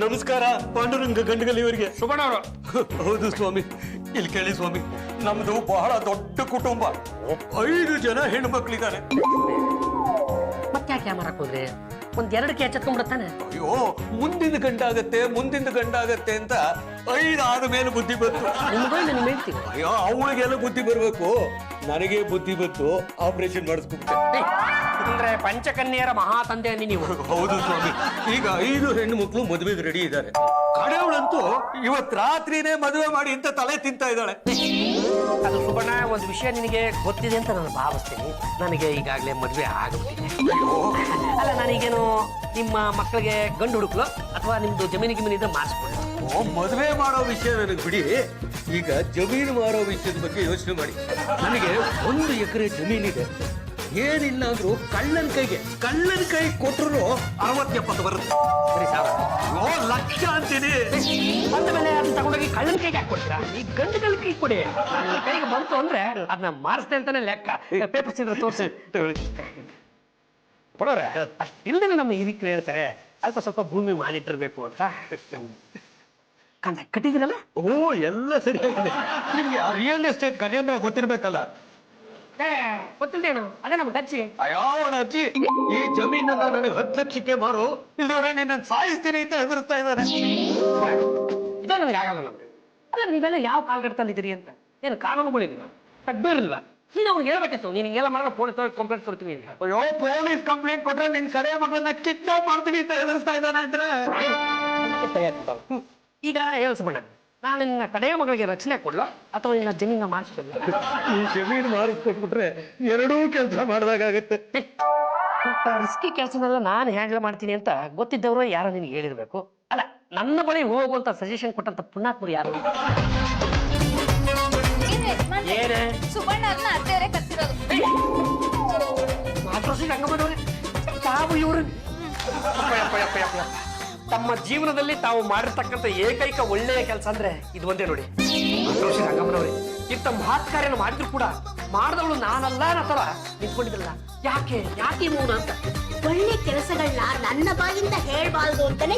ನಮಸ್ಕಾರ ಪಾಂಡುರಂಗ ಗಂಡಗಲಿಯವರಿಗೆ. ಸುಬಣ್ಣ ಅವರು. ಹೌದು ಸ್ವಾಮಿ, ಇಲ್ಲಿ ಕೇಳಿ ಸ್ವಾಮಿ, ನಮ್ದು ಬಹಳ ದೊಡ್ಡ ಕುಟುಂಬ, 5 ಜನ ಹೆಣ್ಮಕ್ಳಿದ್ದಾರೆ. ಮತ್ತೆ ಯಾಕೆ ಮಾಡಕ್ ಹೋದ್ರಿ? ಒಂದೆರಡು ಕೆಚ್ ಎತ್ಕೊಂಡ್ಬಿಡತ್ತಾನೆ. ಅಯ್ಯೋ, ಮುಂದಿನ ಗಂಡಾಗತ್ತೆ ಅಂತ 5 ಆದ ಮೇಲೆ ಬುದ್ಧಿ ಬಂತು. ನಿಮ್ಗಳು ನಿಮ್ ಹೇಳ್ತೀವಿ. ಅಯ್ಯೋ, ಅವಳಿಗೆಲ್ಲ ಬುದ್ಧಿ ಬರ್ಬೇಕು, ನನಗೆ ಬುದ್ಧಿ ಬಂತು, ಆಪರೇಷನ್ ಮಾಡಿಸ್ಬಿಟ್ಟೆ. ಅಂದ್ರೆ ಪಂಚಕನ್ಯರ ಮಹಾ ತಂದೆ ಅನ್ನಿ ನೀವು. ಹೌದು ಸ್ವಾಮಿ, ಈಗ 5 ಹೆಣ್ಣು ಮಕ್ಕಳು ಮದುವೆಗೆ ರೆಡಿ ಇದ್ದಾರೆ. ಕಡೆಯವಳಂತೂ ಇವತ್ ರಾತ್ರಿನೇ ಮದುವೆ ಮಾಡಿ ಅಂತ ತಲೆ ತಿಂತಾ ಇದ್ದಾಳೆ. ಅದು ಸುಬಣ್ಣ, ಒಂದು ವಿಷಯ ನಿನಗೆ ಗೊತ್ತಿದೆ ಅಂತ ನಾನು ಭಾವಿಸ್ತೀನಿ. ನನಗೆ ಈಗಾಗಲೇ ಮದುವೆ ಆಗ್ಬಿಟ್ಟಿದೆ. ಅಲ್ಲ, ನಾನೀಗೇನು ನಿಮ್ಮ ಮಕ್ಕಳಿಗೆ ಗಂಡು ಹುಡುಕ್ಲು ಅಥವಾ ನಿಮ್ದು ಜಮೀನು ಗಿಮೀನಿದ್ರೆ ಮಾಡಿಸ್ಕೊಳ್ಳಿ. ಮದುವೆ ಮಾಡೋ ವಿಷಯ ನನಗೆ ಬಿಡಿ, ಈಗ ಜಮೀನು ಮಾರೋ ವಿಷಯದ ಬಗ್ಗೆ ಯೋಚನೆ ಮಾಡಿ. ನನಗೆ 1 ಎಕರೆ ಜಮೀನಿದೆ. ಏನಿಲ್ಲ ಅಂದ್ರೂ ಕಳ್ಳನ ಕೈ ಕೊಟ್ಟರು 60-70 ಬರುತ್ತೆ. ಸರಿ ಸಾವಿರ. ಓ, ಲಕ್ಷ ಅಂತೀನಿ. ಬಂದ ಮೇಲೆ ಅದನ್ನ ತಗೊಂಡೋಗಿ ಕಳ್ಳನ ಕೈಗೆ ಹಾಕೊಡ್ತೀರಾ? ಈ ಗಂಡುಗಳ ಕೈ ಕೊಡಿ. ನನ್ನ ಕೈಗೆ ಬಂತು ಅಂದ್ರೆ ಅದನ್ನ ಮಾರಿಸ್ತೆ ಅಂತಾನೆ ಲೆಕ್ಕ. ಪೇಪರ್ಸ್ ಇದ್ರೆ ತೋರಿಸಿ ಕೊಡೋರೆ. ಇಲ್ಲದೆ ನಮ್ಮ ಹಿರಿಕರು ಹೇಳ್ತಾರೆ ಸ್ವಲ್ಪ ಭೂಮಿ ಮಾನಿಟ್ಟಿರ್ಬೇಕು ಅಂತ. ಕಟ್ಟಿದಿರಲ್ಲ? ಓ, ಎಲ್ಲ ಸರಿ ಆಗಿದೆ. ನಿಮ್ಗೆ ರಿಯಲ್ ಎಸ್ಟೇಟ್ ಕಲಿಯೋದು ಗೊತ್ತಿರ್ಬೇಕಲ್ಲ. ಗೊತ್ತಿಲ್ದೇನು? ಅದೇ ನಮ್ಮ ಅಜ್ಜಿ. ಅಯ್ಯಾವಣ ಅಜ್ಜಿ, ಈ ಜಮೀನನ್ನ ನನಗೆ 10 ಲಕ್ಷಕ್ಕೆ ಮಾರು, ಇಲ್ಲದ್ರೆ ನಿನ್ನ ಸಾಯಿಸ್ತೀನಿ ಅಂತ ಹೆದರ್ತಾ ಇದ್ದಾರೆ. ಇದೇ ನನಗೆ ಆಗಲ್ಲ. ನಮ್ಗೆ ಅಲ್ಲ, ನೀವೆಲ್ಲ ಯಾವ ಕಾಲ್ಗಡ್ತಲ್ಲಿದ್ದೀರಿ ಅಂತ ಏನು ಕಾನೂನುಗಳಿಲ್ಲ, ತಗ್ಬೇರಿಲ್ವಾ? ನೀನು ಅವ್ರಿಗೆ ಹೇಳ್ಬೇಕಿತ್ತು, ನೀನು ಹಿಂಗೆಲ್ಲ ಮಾಡಿದ್ರೆ ಪೊಲೀಸ್ ಕಂಪ್ಲೇಂಟ್ ಕೊಡ್ತೀವಿ. ಅಯ್ಯೋ, ಪೊಲೀಸ್ ಕಂಪ್ಲೇಂಟ್ ಕೊಟ್ರೆ ನಿನ್ ಕಡೆ ಮಗಳನ್ನ ಕಿಡ್ನಾಪ್ ಮಾಡ್ತೀನಿ ಅಂತ ಹೆದರ್ಸ್ತಾ ಇದ್ದಾನೆ ಅಂದ್ರೆ ಈಗ ಹೇಳ್ಸಬೇಡ, ನಾನು ನಿನ್ನ ಕಡೆಯ ಮಗಳಿಗೆ ರಚನೆ ಕೊಡ್ಲೋ ಅಥವಾ ನಿನ್ನ ಜಮೀನ ಮಾಡಿಸ್ಕೊಲ್ಲ? ಈ ಜಮೀನು ಮಾರಿಸ್ಕೊಟ್ಬಿಟ್ರೆ 2 ಕೆಲಸ ಮಾಡಿದಾಗತ್ತೆ. ರಿಸ್ಕಿ ಕೆಲಸನೆಲ್ಲ ನಾನು ಹ್ಯಾಂಡಲ್ ಮಾಡ್ತೀನಿ ಅಂತ ಗೊತ್ತಿದ್ದವರು ಯಾರೋ ನಿನಗೆ ಹೇಳಿರ್ಬೇಕು. ಅಲ್ಲ, ನನ್ನ ಬಳಿ ಹೋಗುವಂತ ಸಜೆಷನ್ ಕೊಟ್ಟಂತ ಪುಣ್ಯಾತ್ಮರು ಯಾರು? ಏನೇ ಸುಬಣ್ಣವ್ರನ್ನ ಅತ್ತೆಯವರೇ ಕತ್ತಿರೋದು. ರಂಗಮ್ಮನವ್ರೆ, ತಾವು ಇವರು ತಮ್ಮ ಜೀವನದಲ್ಲಿ ತಾವು ಮಾಡಿರ್ತಕ್ಕಂಥ ಏಕೈಕ ಒಳ್ಳೆಯ ಕೆಲಸ ಅಂದ್ರೆ ಇದು ಒಂದೇ ನೋಡಿ. ರಂಗಮ್ಮನವ್ರೆ, ಇಂಥ ಮಹತ್ ಕಾರ್ಯನ ಮಾಡಿದ್ರು ಕೂಡ ಮಾಡಿದವಳು ನಾನಲ್ಲ ಅನ್ನೋ ನಿಂತ್ಕೊಂಡಿದ್ರಲ್ಲ, ಯಾಕೆ ಮೌನ ಅಂತ? ಒಳ್ಳೆ ಕೆಲಸಗಳನ್ನ ನನ್ನ ಬಾಯಿಂದ ಹೇಳ್ಬಾರ್ದು ಅಂತಾನೆ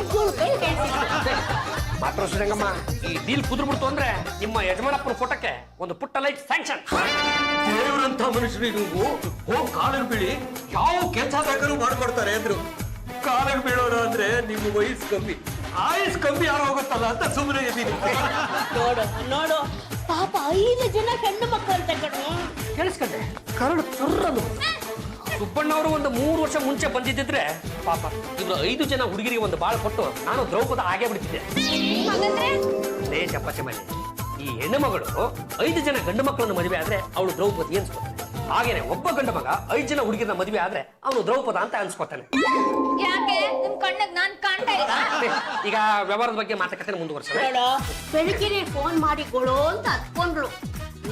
ಮಾತೃಶ್ರೀ ರಂಗಮ್ಮ, ಈ ಡೀಲ್ ಕುದುರ್ಬಿಡ್ತು ಅಂದ್ರೆ ನಿಮ್ಮ ಯಜಮಾನಪ್ಪನ ಫೋಟೋಕ್ಕೆ ಒಂದು ಪುಟ್ಟ ಲೈಟ್ ಸ್ಯಾಂಕ್ಷನ್. ದೇವರಂತ ಮನುಷ್ಯರು ನೀವು ಹೋಗಿ ಕಾಲಿಗೆ ಬೀಳಿ, ಯಾವ ಕೆಲಸ ಬೇಕಾದ್ರೂ ಮಾಡ್ಕೊಡ್ತಾರೆ ಅಂದ್ರು. ಕಾಲಿಗೆ ಬೀಳೋರು ಅಂದ್ರೆ ನಿಮ್ಮ ವಯಸ್ಸು ಕಮ್ಮಿ, ಆಯುಸ್ ಕಮ್ಮಿ ಆಗೋಗುತ್ತಲ್ಲ ಅಂತ ಸುಮ್ಮನೆ ಇದ್ದೀನಿ. ನೋಡು ಪಾಪ 5 ಜನ ಹೆಣ್ಣು ಮಕ್ಕಳು ಅಂತ ಕಣೋ. ಕೇಳಿಸ್ಕೊಂಡೆ, ಕರಡು ಕರ್ರದು. ಸುಬ್ಬಣ್ಣವರು ಒಂದು 3 ವರ್ಷ ಮುಂಚೆ ಬಂದಿದ್ದಿದ್ರೆ ಪಾಪ ಇವ್ರು 5 ಜನ ಹುಡುಗಿರಿಗೆ ಒಂದು ಬಾಳ್ ಕೊಟ್ಟು ನಾನು ದ್ರೌಪದ ಆಗೇ ಬಿಡ್ತಿದ್ದೆ. ದೇಶ ಪಶ್ಚಿಮಲ್ಲಿ ಈ ಹೆಣ್ಣು ಮಗಳು 5 ಜನ ಗಂಡು ಮಕ್ಕಳನ್ನು ಮದುವೆ ಆದ್ರೆ ಅವಳು ದ್ರೌಪದಿ ಅನ್ಸ್ಕೊತಾನೆ. ಹಾಗೇನೆ ಒಬ್ಬ ಗಂಡು ಮಗ 5 ಜನ ಹುಡುಗಿನ ಮದುವೆ ಆದ್ರೆ ಅವನು ದ್ರೌಪದ ಅಂತ ಅನ್ಸ್ಕೊತಾನೆ. ಯಾಕೆ ನಿಮ್ ಕಣ್ಣಿಗೆ ನಾನ್ ಕಾಣ್ತಾ ಇಲ್ಲ? ಈಗ ವ್ಯವಹಾರದ ಬಗ್ಗೆ ಮಾತುಕತೆ ಮುಂದುವರ್ಸೋಣ. ಬೆಳಿಗ್ಗೆ ಫೋನ್ ಮಾಡಿ ಕೊಡೋ ಅಂತ ಹತ್ಕೊಂಡ್ರು.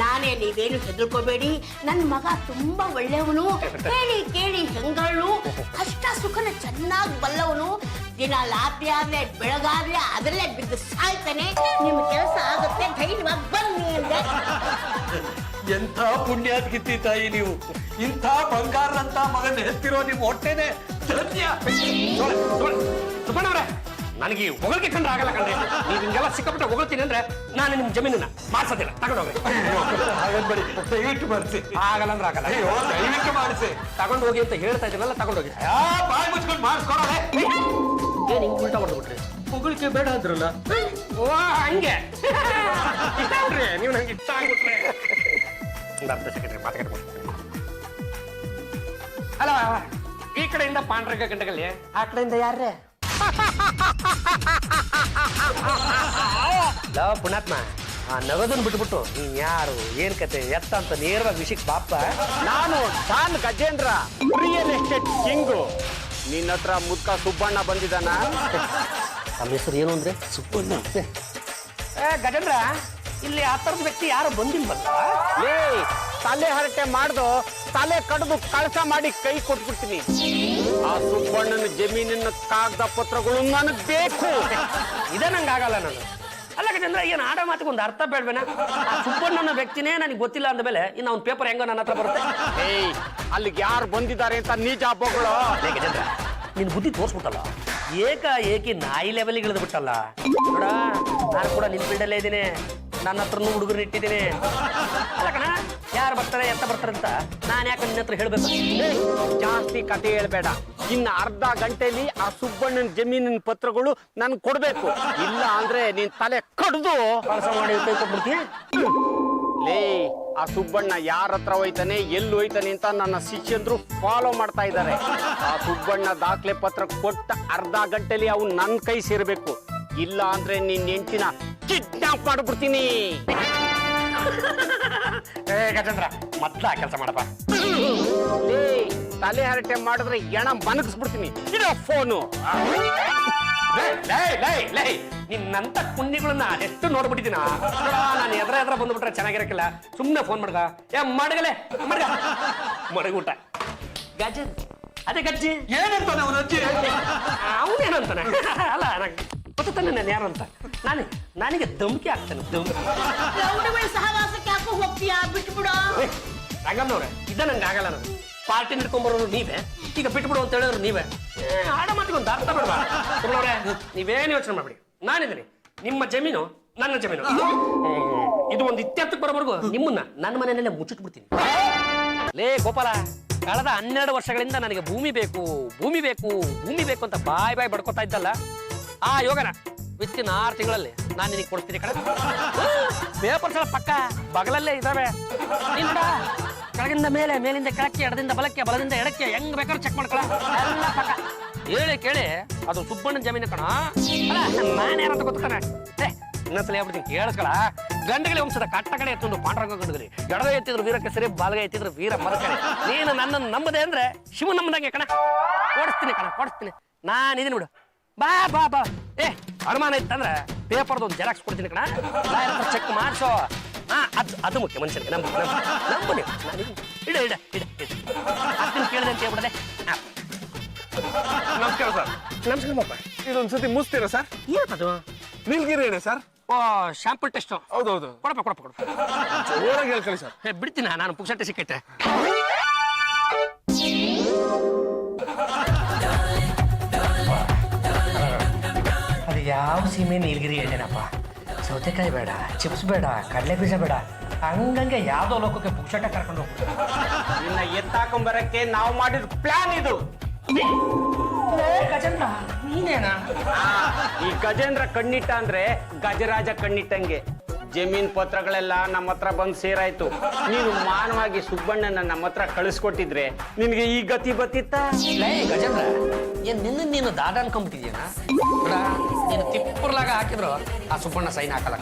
ನಾನೇ, ನೀವೇನು ಹೆದರ್ಕೋಬೇಡಿ, ನನ್ ಮಗ ತುಂಬಾ ಒಳ್ಳೆಯವನು, ಕೇಳಿ ಹೆಂಗಳು, ಕಷ್ಟ ಸುಖನ ಚೆನ್ನಾಗಿ ಬಲ್ಲವನು, ದಿನ ಲಾಪಿ ಆದ್ರೆ ಬೆಳಗಾದ್ರೆ ಅದರಲ್ಲೇ ಬಿದ್ದು ಸಾಯ್ತಾನೆ, ನಿಮ್ ಕೆಲಸ ಆಗುತ್ತೆ, ಧೈರ್ಯವಾಗಿ ಬನ್ನಿ ಅಂದೆ. ಎಂಥ ಪುಣ್ಯಾತ್ಕಿತ್ತಿ ತಾಯಿ ನೀವು, ಇಂಥ ಬಂಗಾರದಂತ ಮಗನ ಹೆತ್ತಿರೋ ನಿಮ್ಮ ಹೊಟ್ಟೆನೆ ಧನ್ಯ. ಸುಬ್ಬಣ್ಣವ್ರೆ, ನನಗೆ ಹೊಗಳಿಕೆ ಕಂಡ್ರೆ ಆಗಲ್ಲ ಕಂಡ್ರೆ. ನೀವು ಹಿಂಗೆಲ್ಲ ಸಿಕ್ಕಾಪಟ್ಟೆ ಹೊಗಳ್ತೀನಿ ಅಂದ್ರೆ ನಾನು ನಿಮ್ ಜಮೀನನ್ನ ಮಾಡ್ಸೋದಿಲ್ಲ, ತಗೊಂಡೋಗಿ. ಹಾಗನ್ಬೇಡಿ, ದಯವಿಟ್ಟು ಮಾಡಿಸಿ. ಆಗಲ್ಲ ಅಂದ್ರೆ ಆಗಲ್ಲ. ಅಯ್ಯೋ, ದಯವಿಟ್ಟು ಮಾಡಿಸಿ. ತಗೊಂಡು ಹೋಗಿ ಅಂತ ಹೇಳ್ತಾ ಇದ್ದೀನಲ್ಲ, ತಗೊಂಡೋಗಿ. ಬಾಯಿ ಮುಚ್ಕೊಂಡು ಮಾಡಿಸ್ಕೊಡೋದೆ. ಏನ್ ಹಿಂಗ್ ಉಲ್ಟಾ ಹೊಡೆದ್ಬಿಟ್ರಿ? ಹೊಗಳಿಕೆ ಬೇಡ ಅಂದ್ರಲ್ಲ. ಓ, ಹಂಗೆ ನೀವು ನಂಗೆ ಇಷ್ಟ ಆಗ್ಬಿಟ್ರೆ ಒಂದು ಅರ್ಧ ಸೆಕೆಂಡ್ ಮಾತಾಡ್ಬೋದು. ಅಲ್ಲ, ಈ ಕಡೆಯಿಂದ ಪಾಂಡ್ರಂಗ ಗಂಡಗಲ್ಲಿ, ಆ ಕಡೆಯಿಂದ ಯಾರೇ ಪುಣ್ಯಾತ್ಮ, ಆ ನಗದನ್ ಬಿಟ್ಬಿಟ್ಟು ನೀನ್ ಯಾರು, ಏನ್ ಕತೆ, ಎತ್ತ ಅಂತ ನೇರವಾಗಿ ವಿಷಯಕ್ಕೆ ಬಾಪ. ನಾನು Don Gajendra, real estate king. ನಿನ್ನ ಹತ್ರ ಮುದ್ಕ ಸುಬ್ಬಣ್ಣ ಬಂದಿದ್ದಾನ? ನಮ್ಮ ಹೆಸರು ಏನು ಅಂದ್ರೆ ಸುಬ್ಬಣ್ಣ. ಗಜೇಂದ್ರ, ಇಲ್ಲಿ ಆ ತರದ ವ್ಯಕ್ತಿ ಯಾರು ಬಂದಿಲ್ವಲ್ಲ? ಲೇ, ತಲೆ ಹರಟೆ ಮಾಡ್ದು ತಲೆ ಕಡ್ದು ಕಳಸ ಮಾಡಿ ಕೈ ಕೊಟ್ಬಿಡ್ತೀನಿ. ಆ ಸುಬ್ಬಣ್ಣನ ಜಮೀನಿನ ಕಾಗದ ಪತ್ರಗಳು ನನಗ್ ಬೇಕು. ಇದೇ ನಂಗೆ ಆಗಲ್ಲ. ನಾನು ಅಲ್ಲ ಗಜೇಂದ್ರ, ಏನು ಆಡ ಮಾತಿಗೆ ಒಂದು ಅರ್ಥ ಬೇಡವೇನ? ಆ ಸುಬ್ಬಣ್ಣನ ವ್ಯಕ್ತಿನೇ ನನಗೆ ಗೊತ್ತಿಲ್ಲ ಅಂದ ಮೇಲೆ ಇನ್ನು ಅವ್ನ ಪೇಪರ್ ಹೆಂಗೋ ನನ್ನ ಹತ್ರ ಬರುತ್ತೆ? ಏಯ್, ಅಲ್ಲಿಗೆ ಯಾರು ಬಂದಿದ್ದಾರೆ ಅಂತ ನಿಜ ಬಗಳು. ಗಜೇಂದ್ರ, ನಿನ್ ಬುದ್ಧಿ ತೋರಿಸ್ಬಿಟ್ಟಲ್ಲ. ಏಕಾಏಕಿ ನಾಯಿ ಲೆವೆಲ್ಗೆ ಇಳಿದು ಬಿಟ್ಟಲ್ಲ ನೋಡ. ನಾನು ಕೂಡ ನಿನ್ ಫೀಲ್ಡಲ್ಲೇ ಇದ್ದೀನಿ, ನನ್ನ ಹತ್ರನೂ ಹುಡುಗರು ಇಟ್ಟಿದ್ದೀನಿ. ಅಲ್ಲ ಕಣ, ಯಾರು ಬರ್ತಾರೆ ಎಂತ ಬರ್ತಾರೆ ಅಂತ ನಾನು ಯಾಕೆ ನಿನ್ನ ಹತ್ರ ಹೇಳ್ಬೇಕು? ಜಾಸ್ತಿ ಕತೆ ಹೇಳ್ಬೇಡ. ಇನ್ನು ಅರ್ಧ ಗಂಟೆಲಿ ಆ ಸುಬ್ಬಣ್ಣನ ಜಮೀನಿನ ಪತ್ರಗಳು ನನ್ ಕೊಡ್ಬೇಕು. ಇಲ್ಲ ಅಂದ್ರೆ ನೀನ್ ತಲೆ ಕಡ್ದು ಕೆಲಸ ಮಾಡಿ ಕೈ ಕೊಟ್ಬಿಡ್ತೀಯ. ಲೇ, ಆ ಸುಬ್ಬಣ್ಣ ಯಾರ ಹತ್ರ ಹೋಯ್ತಾನೆ, ಎಲ್ಲಿ ಹೋಯ್ತಾನೆ ಅಂತ ನನ್ನ ಶಿಷ್ಯಂದ್ರು ಫಾಲೋ ಮಾಡ್ತಾ ಇದ್ದಾರೆ. ಆ ಸುಬ್ಬಣ್ಣ ದಾಖಲೆ ಪತ್ರ ಕೊಟ್ಟ ಅರ್ಧ ಗಂಟೆಲಿ ಅವ್ನು ನನ್ನ ಕೈ ಸೇರ್ಬೇಕು. ಇಲ್ಲ ಅಂದ್ರೆ ನಿನ್ ಹೆಂಡತಿನ ಕಿಡ್ನಾಪ್ ಮಾಡ್ಬಿಡ್ತೀನಿ. ಗಜೇಂದ್ರ, ಮೊದ್ಲ ಕೆಲಸ ಮಾಡಪ್ಪ. ಲೇ, ತಲೆ ಹರಟೆ ಮಾಡಿದ್ರೆ ಎಣ ಮನಗಿಸ್ಬಿಡ್ತೀನಿ. ಇಡೋ ಫೋನು. ನಿನ್ನಂತ ಕುಂಡಿಗಳನ್ನ ಎಷ್ಟು ನೋಡ್ಬಿಟ್ಟಿದ್ದೀನ. ನಾನು ಎದ್ರ ಬಂದ್ಬಿಟ್ರೆ ಚೆನ್ನಾಗಿರಕ್ಕಿಲ್ಲ. ಸುಮ್ಮನೆ ಫೋನ್ ಮಾಡ್ಗ. ಮಡಗಲೆ ಮಡಗೂಟ ಗಜ್ಜೆ. ಅದೇ ಗಜ್ಜಿ ಏನಂತಾನೆ ಅವನ ಅಜ್ಜಿ? ಅವನೇನಂತಾನೆ? ಅಲ್ಲ, ಗೊತ್ತಾನೆ ನಾನು ಯಾರು ಅಂತ. ನನಗೆ ಧಮಕಿ ಆಗ್ತಾನೆ. ರೌಡಿಗಳ ಸಹವಾಸಕ್ಕೆ ಯಾಕೋ ಹೋಗ್ತೀಯಾ? ಬಿಟ್ಬಿಡು. ರಂಗಮ್ಮನವ್ರೆ, ಇದ ನಂಗೆ ಆಗಲ್ಲ. ನಾನು ಪಾರ್ಟಿ ನಿಡ್ಕೊಂಡ್ಬರೋರು ನೀವೇ, ಈಗ ಬಿಟ್ಬಿಡು ಅಂತ ಹೇಳಿದ್ರು ನೀವೇ. ಆಡ ಮಾತಿಗೆ ಒಂದು ಅರ್ಥ ಬೇಡವಾ? ಸುಮ್ಮನವ್ರೆ, ನೀವೇನು ಯೋಚನೆ ಮಾಡ್ಬಿಡಿ. ನಾನಿದ್ದೀನಿ, ನಿಮ್ಮ ಜಮೀನು ನನ್ನ ಜಮೀನು. ಇದು ಒಂದು ಇತ್ಯರ್ಥಕ್ಕೆ ಬರೋವರೆಗೂ ನಿಮ್ಮನ್ನ ನನ್ನ ಮನೆಯಲ್ಲೇ ಮುಚ್ಚಿಟ್ಬಿಡ್ತೀನಿ. ಲೇ ಗೋಪಾಲ, ಕಳೆದ 12 ವರ್ಷಗಳಿಂದ ನನಗೆ ಭೂಮಿ ಬೇಕು ಭೂಮಿ ಬೇಕು ಭೂಮಿ ಬೇಕು ಅಂತ ಬಾಯ್ ಬಡ್ಕೋತಾ ಇದ್ದಲ್ಲ, ಆ ಯೋಗನ ವಿತ್ತಿನ 6 ತಿಂಗಳಲ್ಲಿ ನಾನು ನಿನಗೆ ಕೊಡ್ತೀನಿ ಕಡೆ. ಪೇಪರ್ಸ್ ಎಲ್ಲ ಪಕ್ಕ ಬಗಲಲ್ಲೇ ಇದಾವೆ. ಕೆಳಗಿಂದ ಮೇಲೆ, ಮೇಲಿಂದ ಕೆಳಕ್ಕೆ, ಎಡದಿಂದ ಬಲಕ್ಕೆ, ಬಲದಿಂದ ಎಡಕ್ಕೆ, ಹೆಂಗ್ ಬೇಕಾದ್ರೂ ಚೆಕ್ ಮಾಡ್ಕೊಳ. ಎಲ್ಲ ಪಕ್ಕ. ಹೇಳಿ ಕೇಳಿ, ಅದು ಸುಬ್ಬಣ್ಣನ ಜಮೀನು ಕಣ. ಅಲ್ಲ, ನಾನು ಯಾರಂತ ಗೊತ್ತಾನೆ. ಇನ್ನೊಂದ್ಸಲ ಹೇಳ್ಬಿಡ್ತೀನಿ, ಕೇಳಿಸ್ಕೊಳ. ಗಂಡಗಲಿ ವಂಶದ ಕಟ್ಟ ಕಡೆ ಎತ್ತೊಂದು ಪಾಂಡ್ರಂಗ ಗಂಡಗಲಿ, ಎಡಗ ಎತ್ತಿದ್ರು ವೀರಕ್ಕೆ ಸರಿ, ಬಾಲ್ಗ ಎತ್ತಿದ್ರು ವೀರ ಮರಕಡೆ. ನೀನು ನನ್ನನ್ನು ನಂಬದೆ ಅಂದ್ರೆ ಶಿವ ನಂಬದಂಗೆ ಕಣ. ಓಡಿಸ್ತೀನಿ. ನಾನಿದ್ದೀನಿ ಬಿಡು. ಬಾ ಬಾ ಬಾ. ಅನುಮಾನ ಇತ್ತಂದ್ರೆ ಪೇಪರ್ದು ಒಂದು ಜೆರಾಕ್ಸ್ ಕೊಡ್ತೀನಿ ಕಣ. ಚೆಕ್ ಮಾಡಿಸೋ. ಅದು ಮುಖ್ಯ ಮನುಷ್ಯನಿಗೆ. ನಂಬು ನೀವು. ಇಡ ಅಷ್ಟನ್ನು ಕೇಳಿದೆ ಅಂತ ಹೇಳ್ಬಿಡದೆ. ನಮಸ್ಕಾರ ಸರ್. ನಮಸ್ಕಾರ ಬಾಪ. ಇದೊಂದ್ಸತಿ ಮುಗಿಸ್ತೀರಾ ಸರ್? ಏನದು? ನೀಲ್ಗಿರಿ ಏನೇ ಸರ್? ಓ, ಶಾಂಪಲ್ ಟೆಸ್ಟ್. ಹೌದೌದು. ಕೊಡಪ್ಪ. ಜೋರಾಗಿ ಹೇಳ್ಕೊಳ್ಳಿ ಸರ್. ಬಿಡ್ತೀನಿ, ನಾನು ಪುಕ್ಷಟ್ಟೆ ಸಿಕ್ಕೈತೆ. ಅದು ಯಾವ ಸೀಮೆ ನೀಲಗಿರಿ ಹೇಳ್ತೇನಪ್ಪ. ಸೌತೆಕಾಯಿ ಬೇಡ, ಚಿಪ್ಸ್ ಬೇಡ, ಕಡಲೆ ಬೀಜ ಬೇಡ, ಹಂಗಂಗೆ ಯಾವ್ದೋ ಲೋಕಕ್ಕೆ ಪುಕ್ಷಟ ಕರ್ಕೊಂಡು ಹೋಗ್ಬಿಟ್ಟು ನಿನ್ನ ಎತ್ತಾಕೊಂಬರಕ್ಕೆ ನಾವು ಮಾಡಿದ ಪ್ಲಾನ್ ಇದು. ಗಜೇಂದ್ರ, ನೀನೇನಾ? ಈ ಗಜೇಂದ್ರ ಕಣ್ಣಿಟ್ಟ ಅಂದ್ರೆ ಗಜರಾಜ ಕಣ್ಣಿಟ್ಟಂಗೆ. ಜಮೀನ್ ಪತ್ರಗಳೆಲ್ಲ ನಮ್ಮ ಹತ್ರ ಬಂದು ಸೇರಾಯ್ತು. ನೀನು ಮಾನವಾಗಿ ಸುಬ್ಬಣ್ಣನ ನಮ್ಮ ಹತ್ರ ಕಳಿಸ್ಕೊಟ್ಟಿದ್ರೆ ನಿನ್ಗೆ ಈ ಗತಿ ಬತ್ತಿತ್ತ? ಗಜೇಂದ್ರ, ಏನ್ ನೀನು ದಾದ ಅನ್ಕೊಂಡ್ಬಿಟ್ಟಿದ್ಯಾನ? ನೀನು ತಿಪ್ಪರ್ಲಾಗ ಹಾಕಿದ್ರು ಆ ಸುಬ್ಬಣ್ಣ ಸೈನ್ ಹಾಕಲ್ಲ.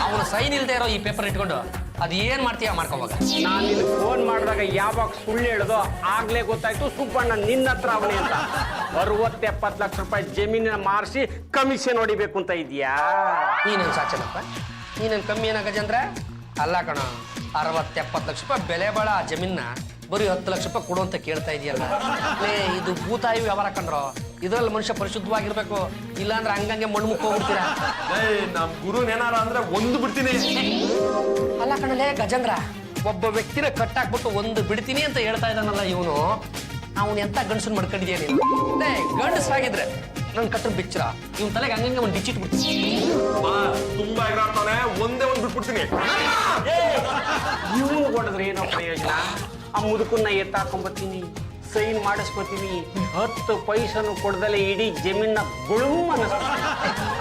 ಅವನು ಸೈನ್ ಇಲ್ದೇ ಇರೋ ಈ ಪೇಪರ್ ಇಟ್ಕೊಂಡು ಅದ್ ಏನ್ ಮಾಡ್ತೀಯ ಮಾಡ್ಕೋವಾಗ. ನಾನು ನಿನ್ ಫೋನ್ ಮಾಡಿದಾಗ ಯಾವಾಗ ಸುಳ್ಳು ಹೇಳೋದು ಆಗ್ಲೇ ಗೊತ್ತಾಯ್ತು ಸುಬ್ಬಣ್ಣ ನಿನ್ನ ಹತ್ರ ಅವನೇ ಅಂತ. 60-70 ಲಕ್ಷ ರೂಪಾಯಿ ಜಮೀನಿನ ಮಾರಿಸಿ ಕಮಿಷನ್ ಹೊಡಿಬೇಕು ಅಂತ ಇದೆಯಾ? ನೀನೇನು ಸಾಚನಪ್ಪ? ನೀನೇನು ಕಮ್ಮಿ ಏನ ಗಜೇಂದ್ರ? ಅಲ್ಲ ಕಣ, 60-70 ಲಕ್ಷ ರೂಪಾಯಿ ಬೆಲೆ ಬಾಳ ಆ ಜಮೀನ ಬರೀ 10 ಲಕ್ಷ ರೂಪಾಯಿ ಕೊಡು ಅಂತ ಕೇಳ್ತಾ ಇದೆಯಲ್ಲ. ಇದು ಭೂತಾಯಿ ವ್ಯವಹಾರ ಕಂಡ್ರೋ. ಇದ್ರಲ್ಲಿ ಮನುಷ್ಯ ಪರಿಶುದ್ಧವಾಗಿರ್ಬೇಕು, ಇಲ್ಲಾಂದ್ರೆ ಹಂಗಂಗೆ ಮಣ್ಣು ಮುಕ್ಕ ಹೋಗ್ಬಿಡ್ತೀರಾ. ನಮ್ ಗುರುನೇನಾರ ಅಂದ್ರೆ ಒಂದು ಬಿಡ್ತೀನಿ. ಅಲ್ಲ ಕಣಲೇ ಗಜೇಂದ್ರ, ಒಬ್ಬ ವ್ಯಕ್ತಿನ ಕಟ್ಟಾಕ್ಬಿಟ್ಟು ಒಂದು ಬಿಡ್ತೀನಿ ಅಂತ ಹೇಳ್ತಾ ಇದ್ದಾನಲ್ಲ ಇವನು. ಅವನು ಎಂತ ಗಂಡಸನ್ ಮಾಡ್ಕೊಂಡಿದ್ಯಾ ನೀನು? ಗಂಡಸಾಗಿದ್ರೆ ನನ್ ಕಟ್ಟ ಬಿಚ್ಚರ ಇವನ್ ತಲೆಗೆ ಹಂಗಂಗೆ ಒಂದು ಡಿಚ್ಚಿಟ್ಬಿಡ್ತೀನಿ. ತುಂಬಾ ಎಗರಾಡ್ತಾನೆ, ಒಂದೇ ಒಂದು ಬಿಟ್ಬಿಡ್ತೀನಿ. ನೀವು ಹೊಡೆದ್ರೆ ಏನೋ ಪ್ರಯೋಜನ? ಆ ಮುದುಕನ್ನ ಎತ್ತಾಕೊಂಬತ್ತೀನಿ, ಸೈನ್ ಮಾಡಿಸ್ಕೊತೀನಿ, 10 ಪೈಸನು ಕೊಡ್ದಲೆ ಇಡೀ ಜಮೀನ ಗುಳುಮ್ ಅನ್ನಿಸ್ತೀನಿ.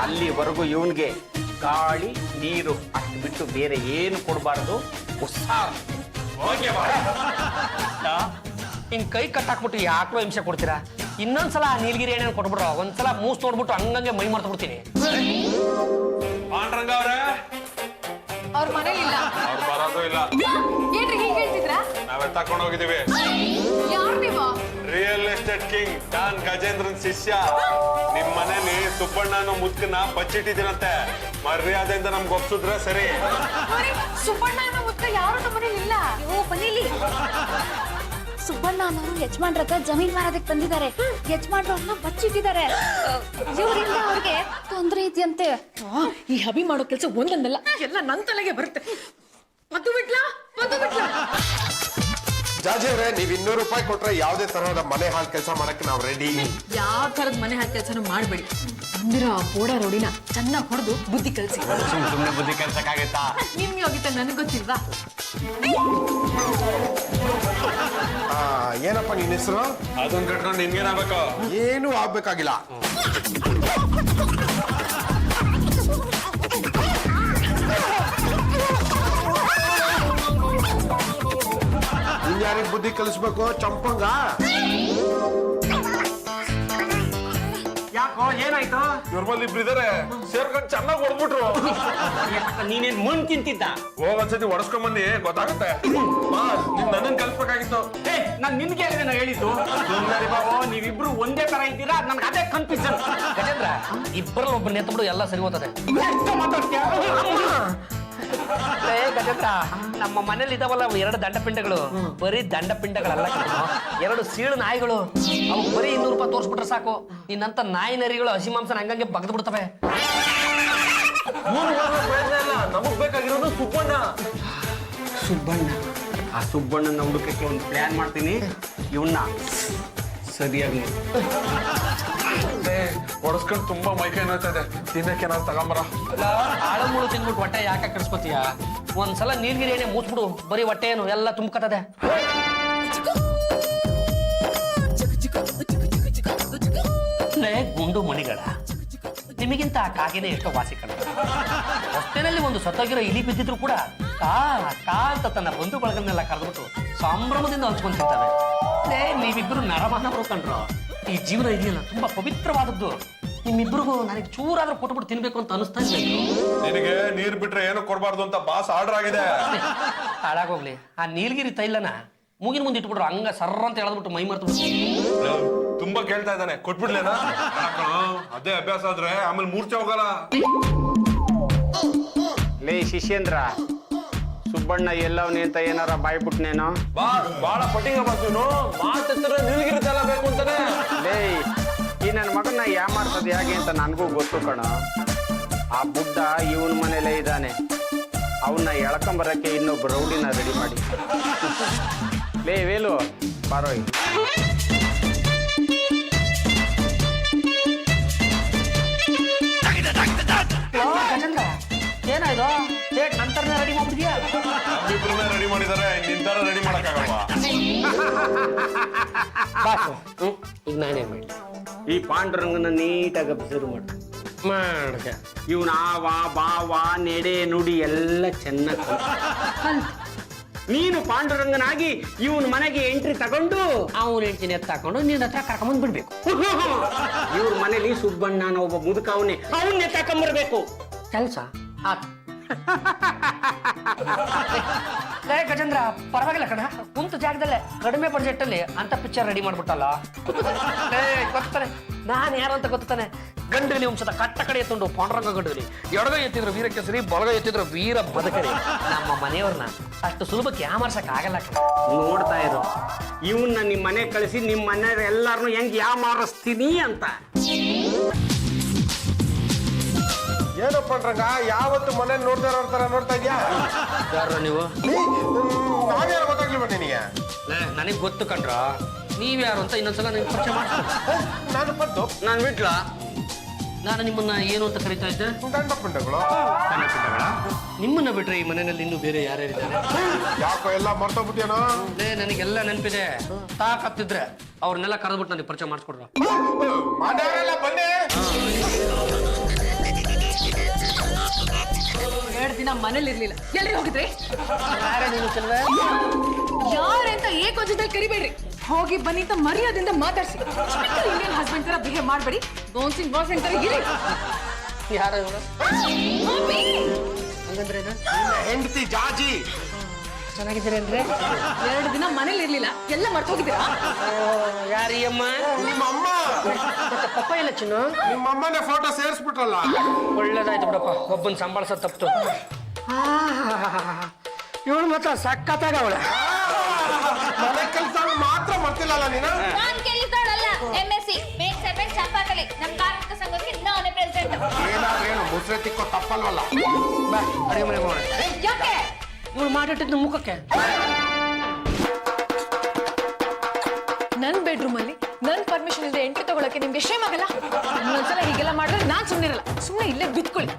ಅಲ್ಲಿವರೆಗೂ ಇವನ್ಗೆ ಗಾಳಿ ನೀರು ಅಷ್ಟು ಬಿಟ್ಟು ಬೇರೆ ಏನು ಕೊಡಬಾರ್ದು. ಹಿಂಗ್ ಕೈ ಕಟ್ಟಾಕ್ಬಿಟ್ಟು ಯಾಕೋ ಹಿಂಸೆ ಕೊಡ್ತೀರಾ? ಇನ್ನೊಂದ್ಸಲ ನೀಲಗಿರಿ ಎಣ್ಣೆ ಕೊಟ್ಬಿಡ್ರೋ. ಒಂದ್ಸಲ ಮೂಸ್ ನೋಡ್ಬಿಟ್ಟು ಹಂಗಂಗೆ ಮೈ ಮಾಡ್ತಾ ಬಿಡ್ತೀನಿ. ಪಾಂಡ್ರಂಗ ಅವ್ರೆ, ಅವ್ರ ಮನೇಲಿ ಇಲ್ಲ. ಅವ್ರು ಬರೋದು ಇಲ್ಲ. ಏನ್ರಿ ಹೀಗೆ ಹೇಳ್ತಿದ್ರ? ನಾವೇ ತಕೊಂಡು ಹೋಗಿದ್ದೀವಿ. ಯಾರು ನೀವು? Real estate king Don Gajendran ಶಿಷ್ಯ. ನಿಮ್ ಮನೇಲಿ ಸುಬ್ಬಣ್ಣನ ಮುದ್ಕನ್ನ ಬಚ್ಚಿಟ್ಟಿದ್ದೀರಂತೆ. ಮರ್ಯಾದೆಯಿಂದ ನಮ್ಗೆ ಒಪ್ಸಿದ್ರೆ ಸರಿ. ಸುಬ್ಬಣ್ಣ ಅನ್ನೋ ಮುತ್ತ ಯಾರು ನಮ್ಮ ಮನೇಲಿ ಇಲ್ಲ. ಓ ಬನ್ನಿಲಿ. ಸುಬ್ಬಣ್ಣ ಅನ್ನೋರು ಯಜಮಾನ್ರ ಹತ್ರ ಜಮೀನ್ ಮಾರೋದಕ್ಕೆ ಬಂದಿದ್ದಾರೆ. ಯಜಮಾನ್ರು ಅವ್ರನ್ನ ಬಚ್ಚಿಟ್ಟಿದ್ದಾರೆ. ಇವರಿಂದ ಅವ್ರಿಗೆ ತೊಂದ್ರೆ ಇದೆಯಂತೆ. ಈ ಹಬಿ ಮಾಡೋ ಕೆಲಸ ಒಂದೊಂದಲ್ಲ, ಎಲ್ಲ ನನ್ ತಲೆಗೆ ಬರುತ್ತೆ. ಮದ್ದು ಬಿಟ್ಲಾ? ಜಾಜಿ ಅವ್ರೆ ನೀವ್ 200 ರೂಪಾಯಿ ಕೊಟ್ರೆ ಯಾವ್ದೇ ತರಹದ ಮನೆ ಹಾಳು ಕೆಲಸ ಮಾಡಕ್ಕೆ ನಾವು ರೆಡಿ. ಯಾವ ತರದ್ ಮನೆ ಹಾಕಿ ಕೆಲಸನೂ ಮಾಡ್ಬೇಡಿ. ಬಂದಿರೋ ಆ ಬೋಡ ರೋಡಿನ ಚೆನ್ನಾಗಿ ಹೊಡೆದು ಬುದ್ಧಿ ಕಲ್ಸಿ. ಸುಮ್ಮನೆ ಬುದ್ಧಿ ಕಲ್ಸಕ್ಕಾಗತ್ತಾ? ನಿಮ್ಗೆ ಹೋಗಿತ್ತ ನನಗೆ ಗೊತ್ತಿಲ್ವಾ? ಏನಪ್ಪ ನಿನ್ ಹೆಸರು? ಅದನ್ನ ಕಟ್ಕೊಂಡು ನಿನ್ಗೇನಾಗಬೇಕು? ಏನು ಆಗ್ಬೇಕಾಗಿಲ್ಲ. ಯಾರಿಗೆ ಬುದ್ಧಿ ಕಲಿಸ್ಬೇಕು? ಚಂಪಂಗ ಯಾಕೋ ಏನಾಯ್ತು? ಇವ್ರ ಮೇಲೆ ಇಬ್ರು ಇದಾರೆ, ಸೇರ್ಕೊಂಡು ಚೆನ್ನಾಗಿ ಹೊಡ್ಬಿಟ್ರು. ನೀನೇನ್ ಮಣ್ ತಿಂತಿದ್ದ? ಒಂದ್ಸತಿ ಹೊಡ್ಸ್ಕೊಂಡ್ ಬನ್ನಿ, ಗೊತ್ತಾಗುತ್ತೆ. ನೀವ್ ನನ್ನನ್ ಕಲ್ಸ್ಬೇಕಾಗಿತ್ತು. ನಾನ್ ನಿನ್ಗೆ ಹೇಳಿದ್ದು ಬಾಬು, ನೀವಿಬ್ರು ಒಂದೇ ತರ ಇದ್ದೀರಾ, ನನ್ಗೆ ಅದೇ ಕನ್ಫ್ಯೂಷನ್. ಗಜೇಂದ್ರ, ಇಬ್ಬರಲ್ಲಿ ಒಬ್ಬನ ಎತ್ತಬಿಡು, ಎಲ್ಲ ಸರಿ ಹೋಗ್ತದೆ. ಗಜೇಂದ್ರ, ನಮ್ಮ ಮನೇಲಿ ಇದಾವಲ್ಲ 2 ದಂಡಪಿಂಡಗಳು, ಬರೀ ದಂಡಪಿಂಡಗಳಲ್ಲ ಕಣೋ, 2 ಸೀಳು ನಾಯಿಗಳು. ಅವು ಬರೀ 200 ರೂಪಾಯಿ ತೋರಿಸ್ಬಿಟ್ರೆ ಸಾಕು, ನಿನ್ನಂತ ನಾಯಿ ನರಿಗಳು ಹಸಿ ಮಾಂಸನ ಹಂಗಂಗೆ ಬಗ್ದು ಬಿಡ್ತವೆ. ನಮಗ್ ಬೇಕಾಗಿರೋದು ಸುಬ್ಬಣ್ಣ. ಸುಬ್ಬಣ್ಣ, ಆ ಸುಬ್ಬಣ್ಣನ ಹುಡುಕಕ್ಕೆ ಒಂದು ಪ್ಲಾನ್ ಮಾಡ್ತೀನಿ. ಇವನ್ನ ಸರಿಯಾಗಿ ಹೊಡ್ಸ್ಕೊಂಡು ತುಂಬಾ ಮೈಕೈ ನೋಯ್ತದೆ, ತಿನ್ನಕ್ಕೆ ನಾವು ತಗೊಂಬರ. ಆಳು ಮುಳು ತಿಂದ್ಬಿಟ್ಟು ಹೊಟ್ಟೆ ಯಾಕೆ ಕಡಿಸ್ಕೊತೀಯ? ಒಂದ್ಸಲ ನೀಲ್ಗಿರಿ ಎಣ್ಣೆ ಮುಚ್ಬಿಡು, ಬರೀ ಹೊಟ್ಟೆ ಏನು ಎಲ್ಲ ತುಂಬ್ಕತ್ತದೆ. ಗುಂಡು ಮಣಿಗಳ, ನಿಮಗಿಂತ ಆ ಕಾಗೆನೇ ಎಷ್ಟೋ ವಾಸಿ ಕಣ. ರಸ್ತೆನಲ್ಲಿ ಒಂದು ಸತ್ತೋಗಿರೋ ಇಲಿ ಬಿದ್ದಿದ್ರು ಕೂಡ ಕಾ ಕಾ ಅಂತ ತನ್ನ ಬಂಧು ಬಳಗನ್ನೆಲ್ಲ ಕರೆದ್ಬಿಟ್ಟು ಸಂಭ್ರಮದಿಂದ ಹಂಚ್ಕೊಂತಿರ್ತವೆ. ನೀವಿಬ್ರು ನರಮಾನವರು ಕಂಡ್ರು. ಈ ಜೀವನ ಇದೆಯಲ್ಲ ತುಂಬಾ ಪವಿತ್ರವಾದದ್ದು. ನಿಮ್ಮಿಬ್ರಿಗೂ ನನಗೆ ಚೂರಾದ್ರೂ ಕೊಟ್ಬಿಟ್ಟು ತಿನ್ಬೇಕು ಅಂತ ಅನಿಸ್ತಾ ಇಲ್ಲ. ನಿನಗೆ ನೀರ್ ಬಿಟ್ರೆ ಏನು ಕೊಡ್ಬಾರ್ದು ಅಂತ ಬಾಸ್ ಆರ್ಡರ್ ಆಗಿದೆ. ಹಾಳಾಗೋಗ್ಲಿ, ಆ ನೀಲಗಿರಿ ತೈಲನ ಮೂಗಿನ ಮುಂದೆ ಇಟ್ಬಿಟ್ರು, ಹಂಗ ಸರ್ರ ಅಂತ ಎಳೆದ್ಬಿಟ್ಟು ಮೈ ಮರ್ತು. ತುಂಬಾ ಕೇಳ್ತಾ ಇದ್ದಾನೆ, ಕೊಟ್ಬಿಡ್ಲೇನಾ? ಅದೇ ಅಭ್ಯಾಸ ಆದ್ರೆ ಆಮೇಲೆ ಮೂರ್ಛೆ ಹೋಗಲ್ಲ. ಲೇ ಶಿಷ್ಯೇಂದ್ರ, ಸುಬ್ಬಣ್ಣ ಎಲ್ಲವನಿ ಅಂತ ಏನಾರ ಬಾಯ್ಬಿಟ್ನೇನೋ? ಬಾಳ ಪಟ್ಟಿಂಗ ಬಾಸುನು ಮಾತಿದ್ರೆ ನೀಲ್ಗಿರಿತೆಲ್ಲ ಬೇಕು ಅಂತಾನೆ. ಲೇ, ಈ ನನ್ನ ಮಗನ್ನ ಮಾಡ್ತದೆ ಹೇಗೆ ಅಂತ ನನಗೂ ಗೊತ್ತು ಕಣ. ಆ ಬುಡ್ಡ ಇವನ್ ಮನೇಲೇ ಇದ್ದಾನೆ. ಅವನ್ನ ಎಳ್ಕೊಂಬರಕ್ಕೆ ಇನ್ನೊಬ್ಬ ರೌಡಿನ ರೆಡಿ ಮಾಡಿ. ಲೇ ವೇಲು, ಬಾರೋ. ಗಜೇಂದ್ರ, ಏನಾಯ್ತು? ನಂತರನೇ ರೆಡಿ ಮಾಡ್ಬಿದ್ಯಾ? ನಮ್ಮಿಬ್ರನ್ನೇ ರೆಡಿ ಮಾಡಿದಾರೆ, ನಿಂತರ ರೆಡಿ ಮಾಡಕ್ಕಾಗಲ್ವಾ? ಈಗ ನಾನೇನ್ ಮಾಡಿ ಈ ಪಾಂಡುರಂಗನ ನೀಟಾಗಿ ಅಬ್ಸರ್ವ್ ಮಾಡು. ಮಾಡ್ದೆ. ಇವನ ಆವ ಬಾವ ನೆಡೆ ನುಡಿ ಎಲ್ಲ ಚೆನ್ನಾಗಿ ನೀನು ಪಾಂಡುರಂಗನಾಗಿ ಇವನ ಮನೆಗೆ ಎಂಟ್ರಿ ತಗೊಂಡು ಅವ್ನು ಹೆಂಡ್ತಿನ ಎತ್ತಾಕೊಂಡು ನಿನ್ನ ಹತ್ರ ಕರ್ಕೊಂಬಂದ್ ಬಿಡ್ಬೇಕು. ಇವ್ರ ಮನೇಲಿ ಸುಬ್ಬಣ್ಣ ಅನ್ನೋ ಒಬ್ಬ ಮುದುಕ ಅವನ್ನ ಎತ್ತಾಕೊಂಬರ್ಬೇಕು. ಕೆಲಸ ಗಜೇಂದ್ರ, ಪರವಾಗಿಲ್ಲ ಕಣ, ಕುಂತ ಜಾಗದಲ್ಲೇ ಕಡಿಮೆ ಬಡ್ಜೆಟ್ ಅಲ್ಲಿ ಅಂತ ಪಿಕ್ಚರ್ ರೆಡಿ ಮಾಡ್ಬಿಟ್ಟಲ್ಲ. ಗೊತ್ತಾನೆ ನಾನು ಯಾರು ಅಂತ ಗೊತ್ತಾನೆ. ಗಂಡಲಿ ವಂಶದ ಕಟ್ಟ ಕಡೆ ಎತ್ತುಂಡು ಪಾಂಡುರಂಗ ಗಂಡಲಿ, ಎಡಗೈ ಎತ್ತಿದ್ರು ವೀರ ಕೇಸರಿ, ಬಲಗೈ ಎತ್ತಿದ್ರು ವೀರ ಬದುಕರಿ. ನಮ್ಮ ಮನೆಯವ್ರನ್ನ ಅಷ್ಟು ಸುಲಭಕ್ಕೆ ಯಾಮಾರ್ಸಕ್ ಆಗಲ್ಲ ಕಣ. ನೋಡ್ತಾ ಇರು, ಇವನ್ನ ನಿಮ್ ಮನೆ ಕಳಿಸಿ ನಿಮ್ ಮನೆಯವ್ರ ಎಲ್ಲಾರನು ಹೆಂಗ್ ಮಾರಿಸ್ತೀನಿ ಅಂತ. ಏನಪ್ಪ ರಂಗ, ಯಾವತ್ತು ಮನೆ ನೋಡ್ತಾ ಇರೋ ತರ ನೋಡ್ತಾ ಇದ್ಯಾ? ಯಾರು ನೀವು? ನಾವ್ಯಾರು ಗೊತ್ತಾಗ್ಲಿಲ್ವ ನಿನಗೆ? ನನಗೆ ಗೊತ್ತು ಕಣ್ರ, ನೀವ್ಯಾರು ಅಂತ ಇನ್ನೊಂದ್ಸಲ ನಿಮ್ಗೆ ಪರಿಚಯ ಮಾಡ್ತೀನಿ. ನಾನು ಪದ್ದು, ನಾನು ಬಿಟ್ಲಾ? ನಾನು ನಿಮ್ಮನ್ನ ಏನು ಅಂತ ಕರಿತಾ ಇದ್ದೆ? ಗಂಡ ಪಿಂಡಗಳು. ನಿಮ್ಮನ್ನ ಬಿಟ್ರೆ ಈ ಮನೆಯಲ್ಲಿ ಇನ್ನೂ ಬೇರೆ ಯಾರ್ಯಾರಿದ್ದಾರೆ? ಯಾಕೋ ಎಲ್ಲ ಮರ್ತೋಗ್ಬಿಟ್ಯಾನೋ? ನನಗೆಲ್ಲ ನೆನಪಿದೆ. ತಾಕತ್ತಿದ್ರೆ ಅವ್ರನ್ನೆಲ್ಲ ಕರೆದ್ಬಿಟ್ಟು ನನಗೆ ಪರಿಚಯ ಮಾಡಿಸ್ಕೊಡ್ರ. ಮನೆಯವರೆಲ್ಲ ಬನ್ನಿ. 2 ದಿನ ಮನೇಲಿ ಇರ್ಲಿಲ್ಲ, ಎಲ್ಲಿ ಹೋಗಿದ್ರಿ? ನೀನು ಕೆಲವೇ ಯಾರಂತ ಏಕೋಜದಲ್ಲಿ ಕರಿಬೇಡ್ರಿ, ಹೋಗಿ ಬನ್ನಿ ಅಂತ ಮರ್ಯಾದಿಂದ ಮಾತಾಡ್ಸಿ. ಇಂಡಿಯನ್ ಹಸ್ಬೆಂಡ್ ತರ ಬಿಹೇವ್ ಮಾಡಬೇಡಿ. ಬೌನ್ಸಿಂಗ್ ಬಾಸ್ ಅಂತಾರೆ ಇರಿ. ಯಾರು ಹಂಗಂದ್ರೆ ಹೆಂಡತಿ ಜಾಜಿ. ಚೆನ್ನಾಗಿದ್ದೀರಿ ಅಂದ್ರೆ 2 ದಿನ ಮನೇಲಿ ಇರ್ಲಿಲ್ಲ, ಎಲ್ಲ ಮರ್ತೋಗಿದ್ದೀರಾ? ಯಾರೀ ಅಮ್ಮ? ನಿಮ್ಮಮ್ಮ. ಮತ್ತೆ ಪಪ್ಪ ಇಲ್ಲ ಚಿನ್ನು? ನಿಮ್ಮಮ್ಮನ ಫೋಟೋ ಸೇರಿಸ್ಬಿಟ್ರಲ್ಲ. ಒಳ್ಳೇದಾಯ್ತು ಬಿಡಪ್ಪ, ಒಬ್ಬನ ಸಂಭಾಳಿಸೋದು ತಪ್ಪಿತು. ಇವಳು ಮಾತ್ರ ಸಕ್ಕತ್ತಾಗವಳೆ. ಮನೆ ಕೆಲಸ ಮಾತ್ರ ಮಾಡ್ತಿಲ್ಲಲ್ಲ ನೀನು? ನಾನ್ ಕೆಲಸದವಳಲ್ಲ, MSc ಮೇಕ್ ಸರ್ವೆಂಟ್ ಚಾಪಾಕಲಿ. ನಮ್ಮ ಕಾರ್ಮಿಕ ಸಂಘಕ್ಕೆ ನಾನೇ ಪ್ರೆಸಿಡೆಂಟ್. ಏನಾದ್ರೇನು ಮುಸ್ರೆ ತಿಕ್ಕೋ ತಪ್ಪಲ್ವಲ್ಲ? ಬಾ ಅಡಿಗೆ ಮನೆಗೆ ಹೋಗೋಣ. ಯಾಕೆ? ಇವಳು ಮಾಡಿಟ್ಟಿದ್ದು ಮುಖಕ್ಕೆ. ಯಾಕೆ ನಿಮ್ಗೆ ಶೇಮ್ ಆಗಲ್ಲ? ಇನ್ನೊಂದ್ಸಲ ಹೀಗೆಲ್ಲ ಮಾಡಿದ್ರೆ ನಾನ್ ಸುಮ್ಮನಿರಲ್ಲ. ಸುಮ್ಮನೆ ಇಲ್ಲೇ ಬಿದ್ಕೊಳ್ಳಿ.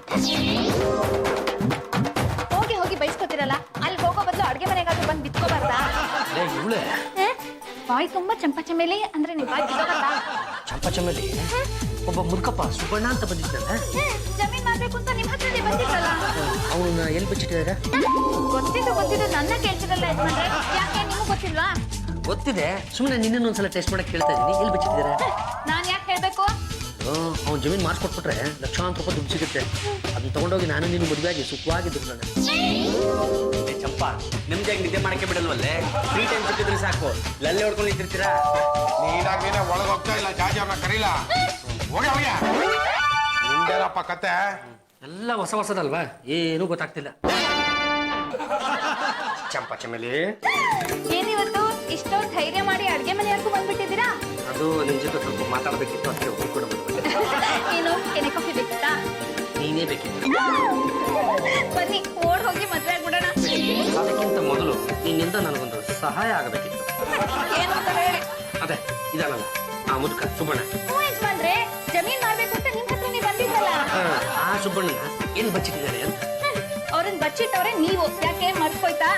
ಹೋಗಿ ಹೋಗಿ ಬೈಸ್ಕೊತಿರಲ್ಲ, ಅಲ್ಲಿ ಹೋಗೋ ಬದಲು ಅಡ್ಗೆ ಮನೆಗಾದ್ರೂ ಬಂದು ಬಿತ್ಕೋಬಾರ್ದಾ? ಇವಳೆ ಬಾಯಿ ತುಂಬಾ ಚಂಪಾ ಚಮೇಲಿ ಅಂದ್ರೆ ನಿಮ್ ಬಾಯಿ ಬಿದ್ದೋಗತ್ತಾ? ಚಂಪಾ ಚಮೇಲಿ ಒಬ್ಬ ಮುದುಕಪ್ಪ ಸುಬ್ಬಣ್ಣ ಅಂತ ಬಂದಿದ್ದಾನೆ. ಜಮೀನ್ ಮಾಡ್ಬೇಕು ಅಂತ ನಿಮ್ ಹತ್ರನೇ ಬಂದಿದ್ರಲ್ಲ. ಅವನ್ನ ಎಲ್ಲಿ ಬಚ್ಚಿಟ್ಟಿದ್ದಾರೆ? ಗೊತ್ತಿದ್ದು ನನ್ನ ಕೇಳ್ತಿರಲ್ಲ ಯಜಮಾನ್ರೆ. ಯಾಕೆ ನಿಮ್ಗೆ ಗೊತ್ತಿಲ್ವಾ? ಗೊತ್ತಿದೆ, ಸುಮ್ಮನೆ ನಿನ್ನೊಂದ್ಸಲ ಟೆಸ್ಟ್ ಮಾಡಕ್ ಕೇಳ್ತಾ ಇದೀನಿ. ಎಲ್ಲಿ ಬಚ್ಚಿಟ್ಟಿದ್ದಾರೆ? ನಾನ್ ಯಾಕೆ ಹೇಳ್ಬೇಕು? ಅವ್ನು ಜಮೀನ್ ಮಾಡಿಸ್ಕೊಟ್ಬಿಟ್ರೆ ಲಕ್ಷಾಂತರ ರೂಪಾಯಿ ದುಡ್ಡು ಸಿಗುತ್ತೆ. ಅದನ್ನ ತಗೊಂಡೋಗಿ ನಾನು ನೀನು ಮದುವೆಯಾಗಿ ಸುಖವಾಗಿದ್ರು ನಾನು. ಚಂಪಾ ನಿಮ್ಗೆ ನಿದ್ದೆ ಮಾಡಕ್ಕೆ ಬಿಡಲ್ವಲ್ಲೇ? ಫ್ರೀ ಟೈಮ್ ಸಿಕ್ಕಿದ್ರೆ ಸಾಕು, ಲಲ್ಲೆ ಹೊಡ್ಕೊಂಡು ನಿಂತಿರ್ತೀರಾ. ನೀನಾಗೇನೆ ಒಳಗೆ ಹೋಗ್ತಾ ಇಲ್ಲ, ಜಾಜಿ ಅವ್ರನ್ನ ಕರೀಲ. ಹೋಗಿ ಹೋಗಿ ನಿಂದೇನಪ್ಪ ಕತೆ? ಎಲ್ಲ ಹೊಸ ಹೊಸದಲ್ವಾ, ಏನೂ ಗೊತ್ತಾಗ್ತಿಲ್ಲ. ಚಂಪಾ ಚಮೇಲಿ, ಏನಿವತ್ತು ಇಷ್ಟೊಂದು ಧೈರ್ಯ ಮಾಡಿ ಅಡ್ಗೆ ಮನೆಯವರೆಗೂ ಬಂದ್ಬಿಟ್ಟಿದ್ದೀರಾ? ಅದು ನಿಮ್ ಜೊತೆ ಸ್ವಲ್ಪ ಮಾತಾಡಬೇಕಿತ್ತು, ಅದಕ್ಕೆ ಹೋಗಿ ಕೂಡ ಏನು ಕೆನೆ ಕಾಫಿ ಬೇಕಿತ್ತಾ? ನೀನೇ ಬೇಕಿತ್ತು. ಬನ್ನಿ ಓಡ್ ಹೋಗಿ ಮದ್ವೆ ಆಗ್ಬಿಡೋಣ. ಅದಕ್ಕಿಂತ ಮೊದಲು ನಿನ್ನಿಂದ ನನಗೊಂದು ಸಹಾಯ ಆಗಬೇಕಿತ್ತು. ಏನು ಅಂತ ಹೇಳಿ. ಅದೇ ಇದಾನಲ್ಲ ಆ ಮುದುಕ ಸುಬ್ಬಣ್ಣ. ಯಜಮಾನ್ರೆ, ಜಮೀನ್ ಮಾಡ್ಬೇಕು ಅಂತ ನಿಮ್ ಹತ್ರ ನೀವು ಬಂದಿದ್ದಲ್ಲ. ಆ ಸುಬ್ಬಣ್ಣ ಏನ್ ಬಚ್ಚಿಟ್ಟಿದ್ದಾರೆ ಅಂತ ಅವ್ರನ್ನ ಬಚ್ಚಿಟ್ಟವ್ರೆ ನೀವು. ಯಾಕೆ ಮರ್ತ್ಕೋಯ್ತಾ?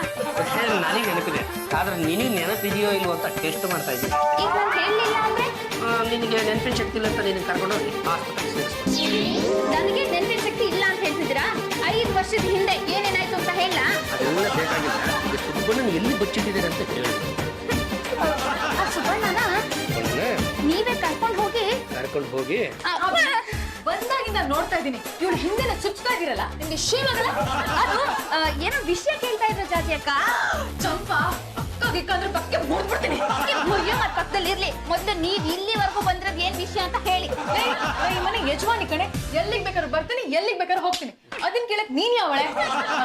ನನಗೆ ನೆನಪಿದೆ, ಆದ್ರೆ ನಿನಗೆ ನೆನಪಿದೆಯೋ ಇಲ್ವೋ ಅಂತ ಟೆಸ್ಟ್ ಮಾಡ್ತಾ ಇದ್ದೀನಿ. ಈಗ ನಾನು ಹೇಳಲಿಲ್ಲ ಅಂದ್ರೆ ನಿನಗೆ ನೆನಪಿನ ಶಕ್ತಿ ಇಲ್ಲ ಅಂತ ನೀನು ಕರ್ಕೊಂಡೋಗಿ ಹಾಸ್ಪಿಟಲ್ ಸೇರಿಸ್ತೀನಿ. ನನಗೆ ನೆನಪಿನ ಶಕ್ತಿ ಇಲ್ಲ ಅಂತ ಹೇಳ್ತಿದ್ದೀರಾ? 5 ವರ್ಷದ ಹಿಂದೆ ಏನೇನಾಯ್ತು ಅಂತ ಹೇಳ? ಅದೆಲ್ಲ ಬೇಕಾಗಿಲ್ಲ, ಈಗ ಸುಬ್ಬಣ್ಣ ಎಲ್ಲಿ ಬಚ್ಚಿಟ್ಟಿದ್ದಾರೆ ಅಂತ ಕೇಳಿ. ಆ ಸುಬ್ಬಣ್ಣನ ನೀವೇ ಕರ್ಕೊಂಡು ಹೋಗಿ. ಬಂದಾಗಿಂದ ನೋಡ್ತಾ ಇದ್ದೀನಿ, ಇವಳು ಹಿಂದೆನೆ ಸುಚ್ತಾ ಇದೀರಲ್ಲ, ನಿಮ್ಗೆ ಶೇಮ್ ಆಗಲ್ಲ? ಅದು ಏನೋ ವಿಷಯ ಕೇಳ್ತಾ ಇದ್ರು ಜಾಜಿ ಅಕ್ಕ. ಚಂಪಾ ಅಕ್ಕ ಅಂದ್ರೆ ಪಕ್ಕ ಮುರ್ದ್ಬಿಡ್ತೀನಿ. ಮುರಿಯೋ ಮತ್ ಪಕ್ಕದಲ್ಲಿ ಇರ್ಲಿ. ಮೊದ್ಲು ನೀವ್ ಇಲ್ಲಿವರೆಗೂ ಬಂದ್ರದ್ ಏನ್ ವಿಷಯ ಅಂತ ಹೇಳಿ. ಈ ಮನೆ ಯಜಮಾನಿ ಕಣೆ, ಎಲ್ಲಿಗ್ ಬೇಕಾದ್ರೂ ಬರ್ತೀನಿ, ಎಲ್ಲಿಗ್ ಬೇಕಾದ್ರೂ ಹೋಗ್ತೀನಿ. ಅದನ್ ಕೇಳಕ್ ನೀನ್ ಯಾವಳೆ?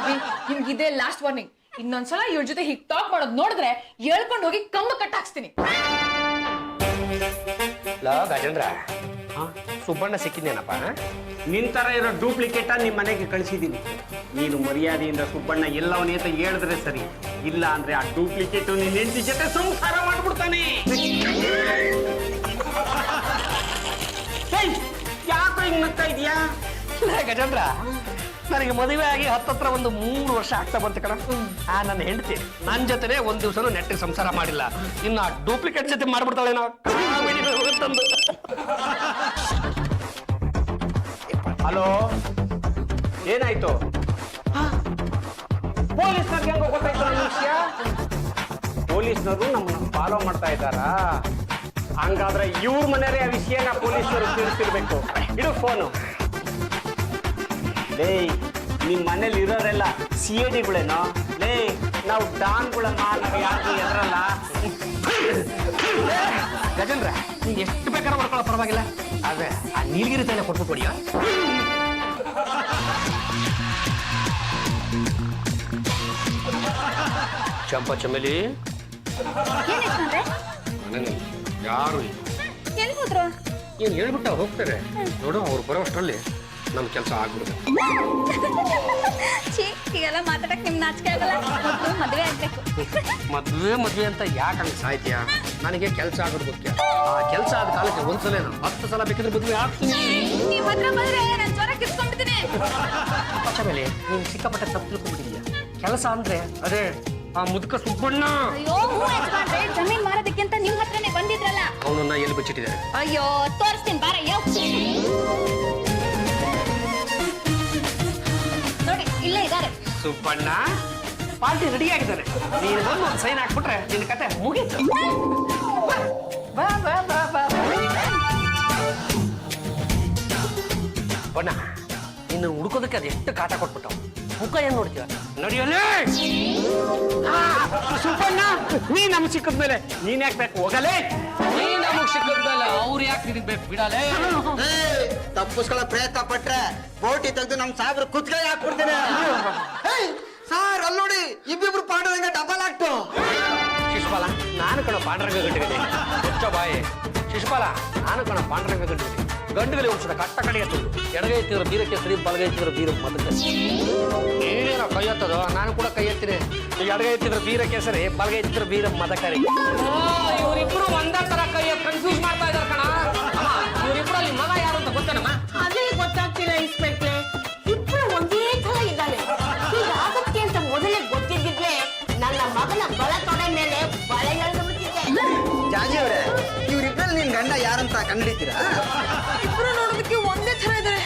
ಅಭಿ, ನಿಮ್ಗೆ ಇದೇ ಲಾಸ್ಟ್ ವಾರ್ನಿಂಗ್. ಇನ್ನೊಂದ್ಸಲ ಇವ್ರ ಜೊತೆ ಹೀಗ್ ಟಾಕ್ ಮಾಡೋದ್ ನೋಡಿದ್ರೆ ಹೇಳ್ಕೊಂಡು ಹೋಗಿ ಕಂಬ ಕಟ್ಟಾಕ್ಸ್ತೀನಿ. ಗಜೇಂದ್ರ, ಸುಬ್ಬಣ್ಣ ಸಿಕ್ಕಿದ್ದೇನಪ್ಪ? ನಿನ್ ತರ ಇರೋ ಡೂಪ್ಲಿಕೇಟ ನಿಮ್ ಮನೆಗೆ ಕಳಿಸಿದೀನಿ. ನೀನು ಮರ್ಯಾದೆಯಿಂದ ಸುಬ್ಬಣ್ಣ ಎಲ್ಲವನೇ ಅಂತ ಹೇಳಿದ್ರೆ ಸರಿ, ಇಲ್ಲ ಅಂದ್ರೆ ಆ ಡೂಪ್ಲಿಕೇಟ್ ನಿನ್ನ ಹೆಂಡತಿ ಜೊತೆ ಸಂಸಾರ ಮಾಡ್ಬಿಡ್ತಾನೆ. ಯಾಕೋ ಹಿಂಗ್ ನಗ್ತಾ ಇದೀಯಾ? ಗಜೇಂದ್ರ, ನನಗೆ ಮದುವೆ ಆಗಿ ಹತ್ತತ್ರ ಒಂದು 3 ವರ್ಷ ಆಗ್ತಾ ಬಂತು ಕಣ. ನನ್ನ ಹೆಂಡತಿ ನನ್ನ ಜೊತೆನೆ ಒಂದ್ ದಿವಸನೂ ನೆಟ್ಟಿಗೆ ಸಂಸಾರ ಮಾಡಿಲ್ಲ. ಇನ್ನು ಆ ಡೂಪ್ಲಿಕೇಟ್ ಜೊತೆ ಮಾಡ್ಬಿಡ್ತಾಳೇನೋ. ಹಲೋ, ಏನಾಯ್ತು? ಪೊಲೀಸ್ನವ್ರಿಗೆ ಹೆಂಗೋ ಗೊತ್ತಾಯ್ತು ನನ್ನ ವಿಷಯ? ಪೊಲೀಸ್ನವರು ನಮ್ಮನ್ನ ಫಾಲೋ ಮಾಡ್ತಾ ಇದ್ದಾರಾ? ಹಂಗಾದ್ರೆ ಇವ್ರ ಮನೆಯವರೇ ಆ ವಿಷಯನ ಪೊಲೀಸ್ನವರು ತಿಳಿಸಿರ್ಬೇಕು. ಇಡು ಫೋನು. ಲೇ, ನಿಮ್ ಮನೇಲಿ ಇರೋರೆಲ್ಲ CIDಗಳೇನೋ? ಲೇ, ನಾವು ಡಾನ್ಗಳನ್ನ ನಾವು ಯಾರು ಎದ್ರಲ್ಲ. ಗಜೇಂದ್ರ, ನೀನ್ ಎಷ್ಟು ಬೇಕಾದ್ರೂ ಮಾಡ್ಕೊಳ್ಳೋ ಪರವಾಗಿಲ್ಲ, ಆದ್ರೆ ಆ ನೀಲಗಿರಿ ತಲೆ ಕೊಟ್ಬಿಟ್ಟು ಕೊಡಿಯ. ಚಂಪಾ ಚಮೇಲಿ, ಯಾರು ಎಲ್ಲಿ ಹೋದ್ರು? ಏನ್ ಹೇಳ್ಬಿಟ್ಟ ಹೋಗ್ತಾರೆ ನೋಡು. ಅವ್ರು ಬರೋಷ್ಟರಲ್ಲಿ ನಮ್ ಕೆಲಸ ಆಗ್ಬಿಡುತ್ತೆ. ಹೀಗೆಲ್ಲ ಮಾತಾಡಕ್ ನಿಮ್ ನಾಚಿಕೆ ಆಗಲ್ಲ? ಮದ್ವೆ ಆಗ್ಬೇಕು. ಮದ್ವೆ ಅಂತ ಯಾಕೆ ಹಂಗೆ ಸಾಯ್ತೀಯ? ನನಗೆ ಕೆಲಸ ಆಗೋದು ಮುಖ್ಯ. ಆ ಕೆಲಸ ಆದ ಕಾಲಕ್ಕೆ ಒಂದ್ಸಲ 10 ಸಲ ಬೇಕಿದ್ರೆ ಮದುವೆ ಆಗ್ತೀನಿ. ನೀವ್ ಹತ್ರ ಬಂದ್ರೆ ನಾನು ಜ್ವರ ಕಿತ್ಕೊಂಡ್ಬಿಡ್ತೀನಿ. ಆಮೇಲೆ ನೀನ್ ಸಿಕ್ಕಾಪಟ್ಟೆ ತಪ್ಪು ತಿಳ್ಕೊಂಡ್ಬಿಟ್ಟಿದ್ಯಾ. ಕೆಲಸ ಅಂದ್ರೆ ಅದೇ ಆ ಮುದುಕ ಸುಬ್ಬಣ್ಣ. ಅಯ್ಯೋ, ಯಜಮಾನ್ರೆ, ಜಮೀನ್ ಮಾರೋದಕ್ಕೆ ಅಂತ ನಿಮ್ ಹತ್ರನೇ ಬಂದಿದ್ರಲ್ಲ. ಅವನನ್ನ ಎಲ್ಲಿ ಬಚ್ಚಿಟ್ಟಿದ್ದಾರೆ? ಅಯ್ಯೋ, ತೋರಿಸ್ತೀನಿ ಬಾರಯ್ಯ. ನೋಡಿ, ಇಲ್ಲೇ ಇದ್ದಾರೆ. ಸುಬ್ಬಣ್ಣ ಪಾರ್ಟಿ ರೆಡಿ ಆಗಿದ್ದಾನೆ. ನೀನು ಬಂದು ಒಂದು ಸೈನ್ ಹಾಕ್ಬಿಟ್ರೆ ನಿನ್ನ ಕತೆ ಮುಗೀತು. ಬಾ ಬಾ ಬಾ ಬಾ. ಬಣ್ಣ, ನಿನ್ನ ಹುಡುಕೋದಕ್ಕೆ ಅದು ಎಷ್ಟು ಕಾಟ ಕೊಟ್ಬಿಟ್ಟವು. ಮುಖ ಏನ್ ನೋಡ್ತೀವ? ನಡಿಯಲೇ ಸುಬ್ಬಣ್ಣ, ನೀ ನಮ್ಗೆ ಸಿಕ್ಕದ್ಮೇಲೆ ನೀನ್ ಯಾಕೆ ಬೇಕು? ಹೋಗಲೇ. ನೀ ನಮಗ್ ಸಿಕ್ಕದ್ಮೇಲೆ ಅವ್ರು ಯಾಕೆ ನಿನಗ್ ಬೇಕು? ಬಿಡಲೇ. ತಪ್ಪಿಸ್ಕೊಳ್ಳೋ ಪ್ರಯತ್ನ ಪಟ್ರೆ ಬೋಟಿ ತೆಗೆದು ನಮ್ ಸಾಬ್ರು ಕುತ್ಕೈ ಹಾಕ್ಬಿಡ್ತೀನಿ. ಸಾರ್, ಅಲ್ಲಿ ನೋಡಿ, ಇಬ್ಬಿಬ್ರು ಪಾಂಡುರಂಗ ಡಬಲ್ ಆಕ್ಟು. ಶಿಶುಪಾಲ, ನಾನು ಕಣ ಪಾಂಡುರಂಗ ಗಂಟಿದ್ದೀನಿ. ಹೆಚ್ಚ ಬಾಯಿ. ಶಿಶುಪಾಲ, ನಾನು ಕಣ ಪಾಂಡುರಂಗ ಗಂಟಿದ್ದೀನಿ. ಗಂಡುಗಲಿ ಒಂದ್ಸಲ ಕಟ್ಟ ಕಡೆ ಎತ್ತದು. ಎಡಗೈ ಎತ್ತಿದ್ರು ಬೀರಕ್ಕೆ ಸರಿ, ಬಲಗೈ ಎತ್ತಿದ್ರು ಬೀರ ಮದಕ್ಕೆ. ನೀನೇನೋ ಕೈ ಎತ್ತದು, ನಾನು ಕೂಡ ಕೈ ಎತ್ತೀನಿ. ಎಡಗೈ ಎತ್ತಿದ್ರು ಬೀರಕ್ಕೆ ಸರಿ, ಬಲಗೈ ಎತ್ತಿದ್ರು ಬೀರ ಮದಕರಿ. ಇವರಿಬ್ರು ಒಂದೇ ತರ ಕೈ ಕನ್ಫ್ಯೂಸ್ ಮಾಡ್ತಾ ಇದಾರೆ ಕಣ. ಯಾರಂತ ಕಂಡುಹಿಡಿತೀರಾ? ಇಬ್ರು ನೋಡೋದಕ್ಕೆ ಒಂದೇ ತರ ಇದಾರೆ.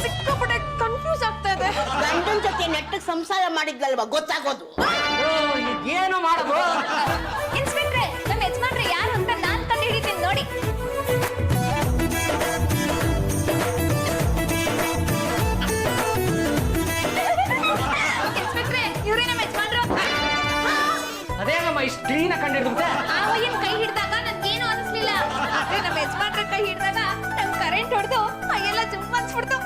ಸಿಕ್ಕಾಪಟ್ಟೆ ಕನ್ಫ್ಯೂಸ್ ಆಗ್ತಾ ಇದೆ. ಗಂಡನ ಜೊತೆ ನೆಟ್ಟಗೆ ಸಂಸಾರ ಮಾಡಿದ್ಲಲ್ವಾ ಗೊತ್ತಾಗೋದು. ಏನು ಮಾಡೋದು? ಇನ್ಸ್ಪೆಕ್ಟ್ರೆ, ನಮ್ಮ ಯಜಮಾನ್ರೆ ಯಾರು ಅಂತ ನಾನ್ ಕಂಡು ಹಿಡಿತೀನಿ ನೋಡಿ. ಇನ್ಸ್ಪೆಕ್ಟ್ರೆ, ಇವ್ರೇ ನಮ್ಮ ಯಜಮಾನ್ರು. ಅದೇನಮ್ಮ ಇಷ್ಟು ಕ್ಲೀನ್ ಆಗಿ ಕಂಡಿಡ್ದುತ್ತೆ? ಆ ಹುಯ್ಯನ್ ಕೈ ಹಿಡ್ದಾಗ ನನ್ಗೇನು ಅನಿಸ್ಲಿಲ್ಲ. ಆದ್ರೆ ನಮ್ಮ ಯಜಮಾನ್ರ ಕೈ ಹಿಡ್ದಾಗ ನಮ್ ಕರೆಂಟ್ ಹೊಡೆದು ಮೈಯೆಲ್ಲ ಜುಮ್ ಅನ್ಸ್ಬಿಡ್ತು.